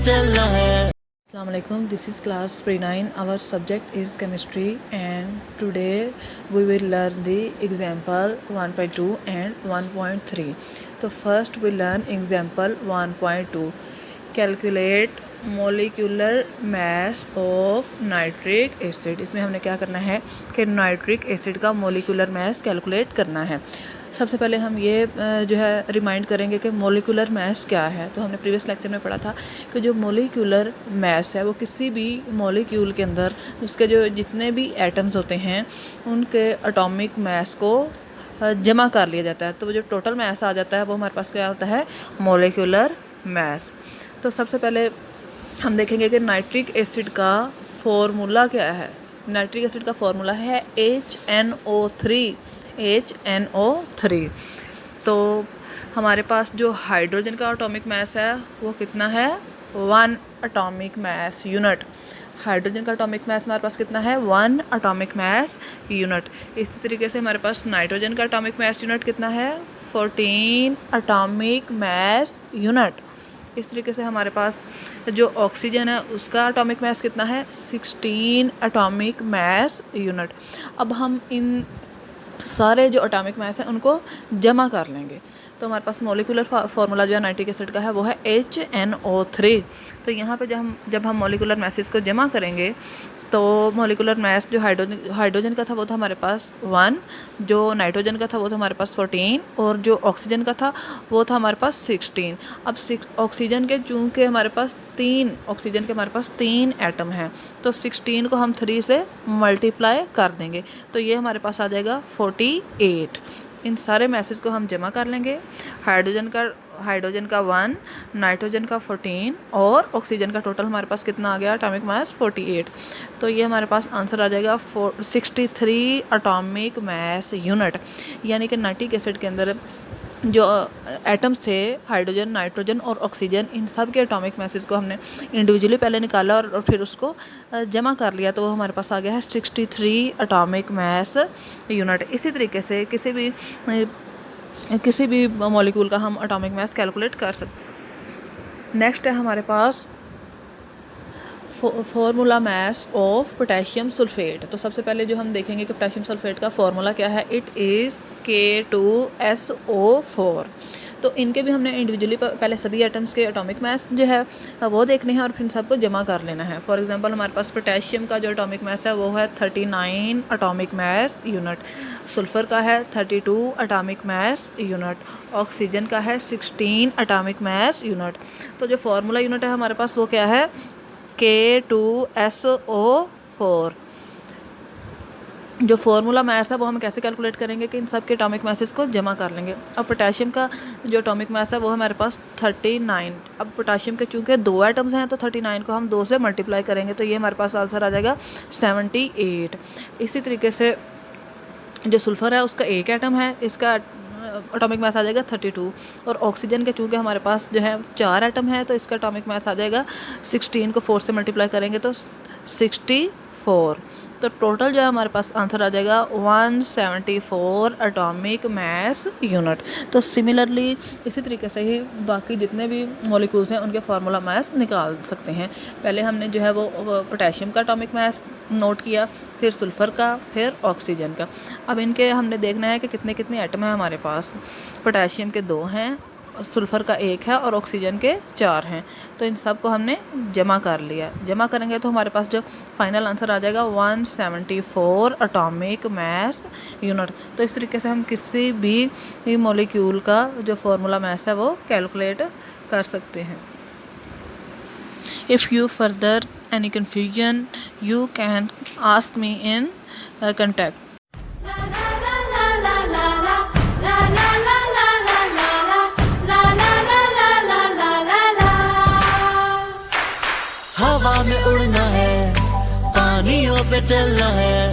चलना है। Assalamu alaikum. This is class pre-9. Our subject is chemistry, and today we will learn the example 1.2 and 1.3. So first we learn example 1.2. Calculate molecular mass of nitric acid. इसमें हमने क्या करना है कि nitric acid का molecular mass calculate करना है। सबसे पहले हम ये जो है रिमाइंड करेंगे कि मोलिकुलर मास क्या है। तो हमने प्रीवियस लेक्चर में पढ़ा था कि जो मोलिकुलर मास है वो किसी भी मॉलिक्यूल के अंदर उसके जो जितने भी एटम्स होते हैं उनके एटॉमिक मास को जमा कर लिया जाता है। तो वो जो टोटल मास आ जाता है वो हमारे पास क्या होता है, मोलिकुलर मास। तो सबसे पहले हम देखेंगे कि नाइट्रिक एसिड का फॉर्मूला क्या है। नाइट्रिक एसिड का फॉर्मूला है HNO3। तो हमारे पास जो हाइड्रोजन का एटॉमिक मास है वो कितना है, 1 एटॉमिक मास यूनिट। हाइड्रोजन का एटॉमिक मास हमारे पास कितना है, 1 एटॉमिक मास यूनिट। इसी तरीके से हमारे पास नाइट्रोजन का एटॉमिक मास यूनिट कितना है, 14 एटॉमिक मास यूनिट। इस तरीके से हमारे पास जो ऑक्सीजन है उसका एटॉमिक मास कितना है, 16 एटॉमिक मास यूनिट। अब हम इन सारे जो एटॉमिक मास हैं उनको जमा कर लेंगे। तो हमारे पास मोलिकुलर फार्मूला जो है नाइट्रिक एसिड का है वो है HNO3। तो यहाँ पे जब हम मोलिकुलर मासेस को जमा करेंगे तो मोलिकुलर मास जो हाइड्रोजन का था वो था हमारे पास 1, जो नाइट्रोजन का था वो था हमारे पास 14 और जो ऑक्सीजन का था वो था हमारे पास 16। अब ऑक्सीजन के चूँकि हमारे पास 3 एटम हैं तो 16 को हम 3 से मल्टीप्लाई कर देंगे तो ये हमारे पास आ जाएगा 48। इन सारे मैसेज को हम जमा कर लेंगे। हाइड्रोजन का 1, नाइट्रोजन का 14 और ऑक्सीजन का टोटल हमारे पास कितना आ गया, एटॉमिक मास 48। तो ये हमारे पास आंसर आ जाएगा 63 एटॉमिक मास यूनिट। यानी कि नाइट्रिक एसिड के अंदर जो एटम्स थे हाइड्रोजन, नाइट्रोजन और ऑक्सीजन, इन सब के एटॉमिक मासेस को हमने इंडिविजुअली पहले निकाला और फिर उसको जमा कर लिया तो हमारे पास आ गया है 63 एटॉमिक मास यूनिट। इसी तरीके से किसी भी मॉलिक्यूल का हम एटॉमिक मास कैलकुलेट कर सकते। नेक्स्ट है हमारे पास formula mass of potassium sulphate. तो सबसे पहले जो हम देखेंगे कि पोटेशियम सल्फेट का फॉर्मूला क्या है, इट इज़ K2SO4। तो इनके भी हमने इंडिविजुअली पहले सभी एटम्स के एटॉमिक मास जो है वो देखने हैं और फिर सबको जमा कर लेना है। फॉर एग्जांपल हमारे पास पोटेशियम का जो एटॉमिक मास है वो है 39 एटॉमिक मास यूनिट, सल्फ़र का है 32 एटॉमिक मास यूनिट, ऑक्सीजन का है 16 एटॉमिक मास यूनिट। तो जो फार्मूला यूनिट है हमारे पास वो क्या है, K2SO4। जो फार्मूला मास है वो हम कैसे कैलकुलेट करेंगे कि इन सब के एटॉमिक मासेस को जमा कर लेंगे। अब पोटेशियम का जो एटॉमिक मास है वो हमारे पास 39। अब पोटेशियम के चूँकि 2 एटम्स हैं तो 39 को हम 2 से मल्टीप्लाई करेंगे तो ये हमारे पास आंसर आ जाएगा 78। इसी तरीके से जो सल्फ़र है उसका 1 एटम है, इसका एटॉमिक मास आ जाएगा 32 और ऑक्सीजन के चूँकि हमारे पास जो है 4 एटम है तो इसका एटॉमिक मास आ जाएगा 16 को 4 से मल्टीप्लाई करेंगे तो 64। तो टोटल जो है हमारे पास आंसर आ जाएगा 174 एटॉमिक मास यूनिट। तो सिमिलरली इसी तरीके से ही बाकी जितने भी मॉलिक्यूल्स हैं उनके फार्मूला मास निकाल सकते हैं। पहले हमने जो है वो पोटेशियम का एटॉमिक मास नोट किया, फिर सल्फ़र का, फिर ऑक्सीजन का। अब इनके हमने देखना है कि कितने कितने एटम हैं हमारे पास। पोटेशियम के 2 हैं, सल्फ़र का 1 है और ऑक्सीजन के 4 हैं। तो इन सब को हमने जमा कर लिया। जमा करेंगे तो हमारे पास जो फाइनल आंसर आ जाएगा 174 एटॉमिक मास यूनिट। तो इस तरीके से हम किसी भी मॉलिक्यूल का जो फार्मूला मास है वो कैलकुलेट कर सकते हैं। If you further any confusion you can ask me in contact. हवा में उड़ना है, पानियों पे चलना है।